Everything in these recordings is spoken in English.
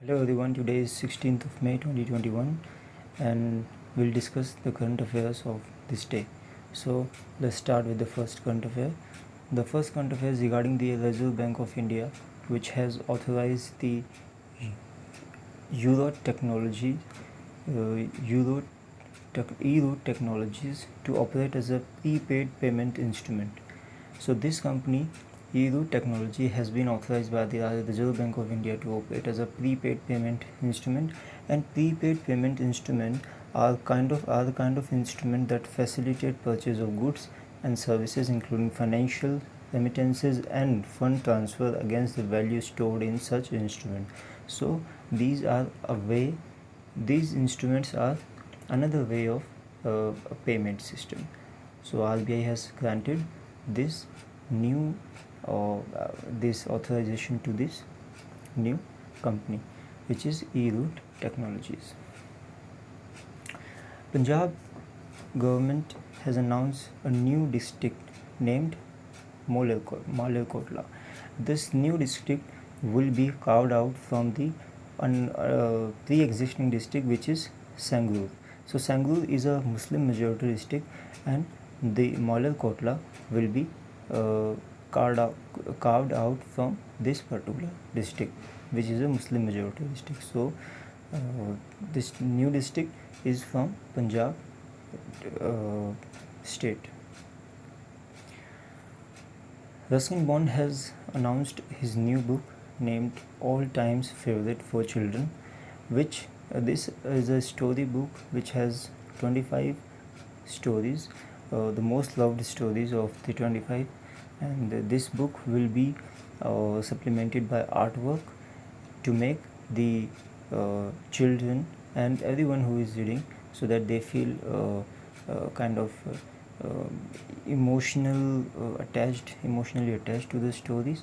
Hello everyone, today is 16th of May 2021 and we'll discuss the current affairs of this day. So let's start with the first current affair. The first current affair is regarding the Reserve Bank of India, which has authorized the Euro Technology, Euro Technologies to operate as a prepaid payment instrument. So this company, Eero Technology, has been authorized by the Reserve Bank of India to operate as a prepaid payment instrument, and prepaid payment instrument are the kind of instrument that facilitate purchase of goods and services, including financial remittances and fund transfer against the value stored in such instrument. So these are a way. These instruments are another way of a payment system. So RBI has granted this new this authorization to this new company, which is eRoute Technologies. Punjab government has announced a new district named Malerkotla. This new district will be carved out from the pre-existing district, which is Sangrur. So Sangrur is a Muslim majority district, and the Malerkotla will be carved out from this particular district, which is a Muslim majority district. So this new district is from Punjab state. Ruskin Bond has announced his new book named All Times Favorite for Children, which this is a story book which has 25 stories, the most loved stories of the 25, and this book will be supplemented by artwork to make the children and everyone who is reading, so that they feel kind of emotionally attached to the stories,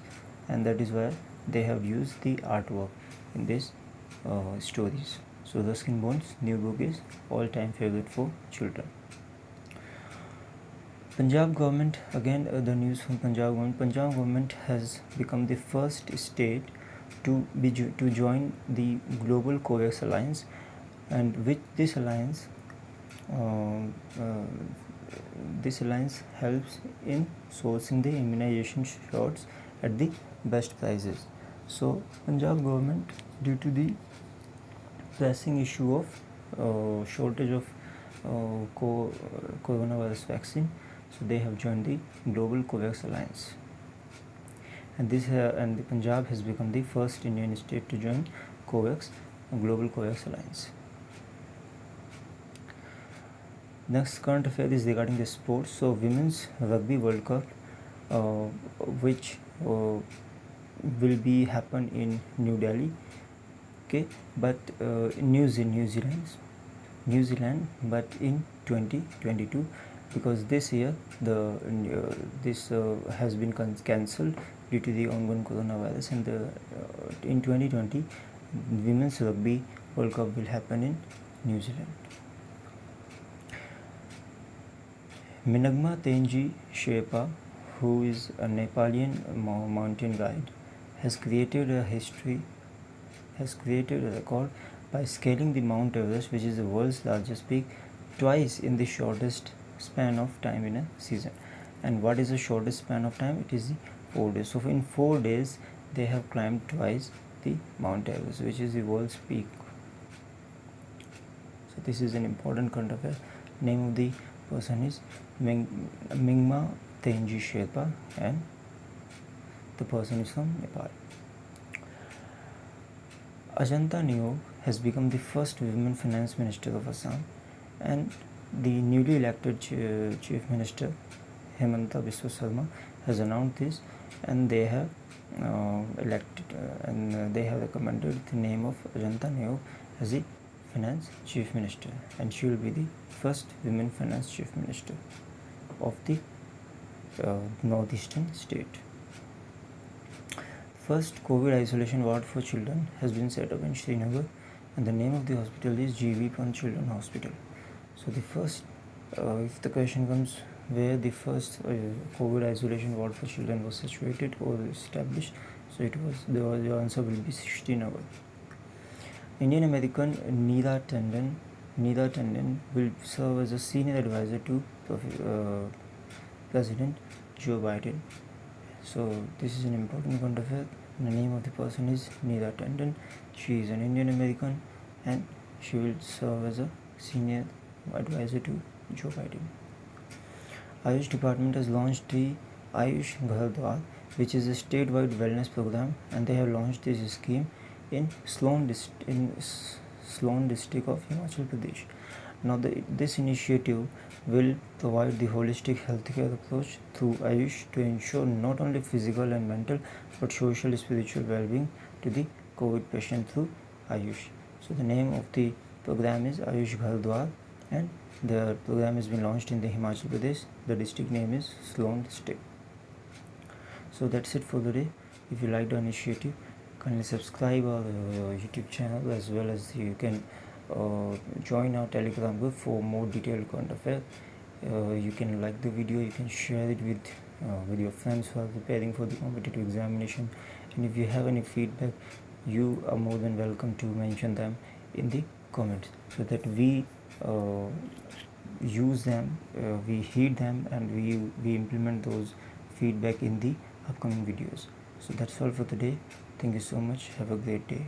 and that is why they have used the artwork in these stories. So Ruskin Bond's new book is All Time Favorite for Children. Punjab government, again the news from Punjab government. Punjab government has become the first state to join the Global COVAX Alliance, and with this alliance helps in sourcing the immunization shots at the best prices. So Punjab government, due to the pressing issue of shortage of coronavirus vaccine, so they have joined the Global COVAX Alliance, and the Punjab has become the first Indian state to join Global COVAX Alliance. Next current affair is regarding the sports. So Women's Rugby World Cup, which will be happen in New Delhi, but New Zealand, but in 2022, because this year this has been cancelled due to the ongoing coronavirus, and in 2020 Women's Rugby World Cup will happen in New Zealand. Minagma Tenji Sherpa, who is a Nepalian mountain guide, has created a record by scaling the Mount Everest, which is the world's largest peak, twice in the shortest span of time in a season. And what is the shortest span of time? It is the 4 days. So in 4 days they have climbed twice the Mount Everest, which is the world's peak. So this is an important current affair. Name of the person is Mingma Tenji Sherpa, and the person is from Nepal. Ajanta Niyog has become the first women finance minister of Assam, and the newly elected chief minister Hemanta Biswa Sarma has announced this, and they have they have recommended the name of Ajanta Niyog as the finance chief minister, and she will be the first women finance chief minister of the northeastern state. First COVID isolation ward for children has been set up in Srinagar, and the name of the hospital is GV Pant Children Hospital. So the first, if the question comes where the first COVID isolation ward for children was situated or established, so the answer will be Srinagar. Indian American Neera Tanden will serve as a senior advisor to President Joe Biden. So this is an important current affair. The name of the person is Neera Tanden. She is an Indian American and she will serve as a senior advisor to Joe Biden. Ayush Department has launched the Ayush Ghar Dwar, which is a statewide wellness program, and they have launched this scheme in Sloan district of Himachal Pradesh. Now, this initiative will provide the holistic healthcare approach through Ayush to ensure not only physical and mental but social and spiritual well-being to the COVID patient through Ayush. So the name of the program is Ayush Ghar Dwar, and the program has been launched in the Himachal Pradesh. The district name is Sloan district. So that's it for today. If you like the initiative, kindly subscribe our YouTube channel, as well as you can join our Telegram group for more detailed current affairs. You can like the video, you can share it with your friends who are preparing for the competitive examination, and if you have any feedback, you are more than welcome to mention them in the comments, so that we use them, we heed them, and we implement those feedback in the upcoming videos. So that's all for today. Thank you so much. Have a great day.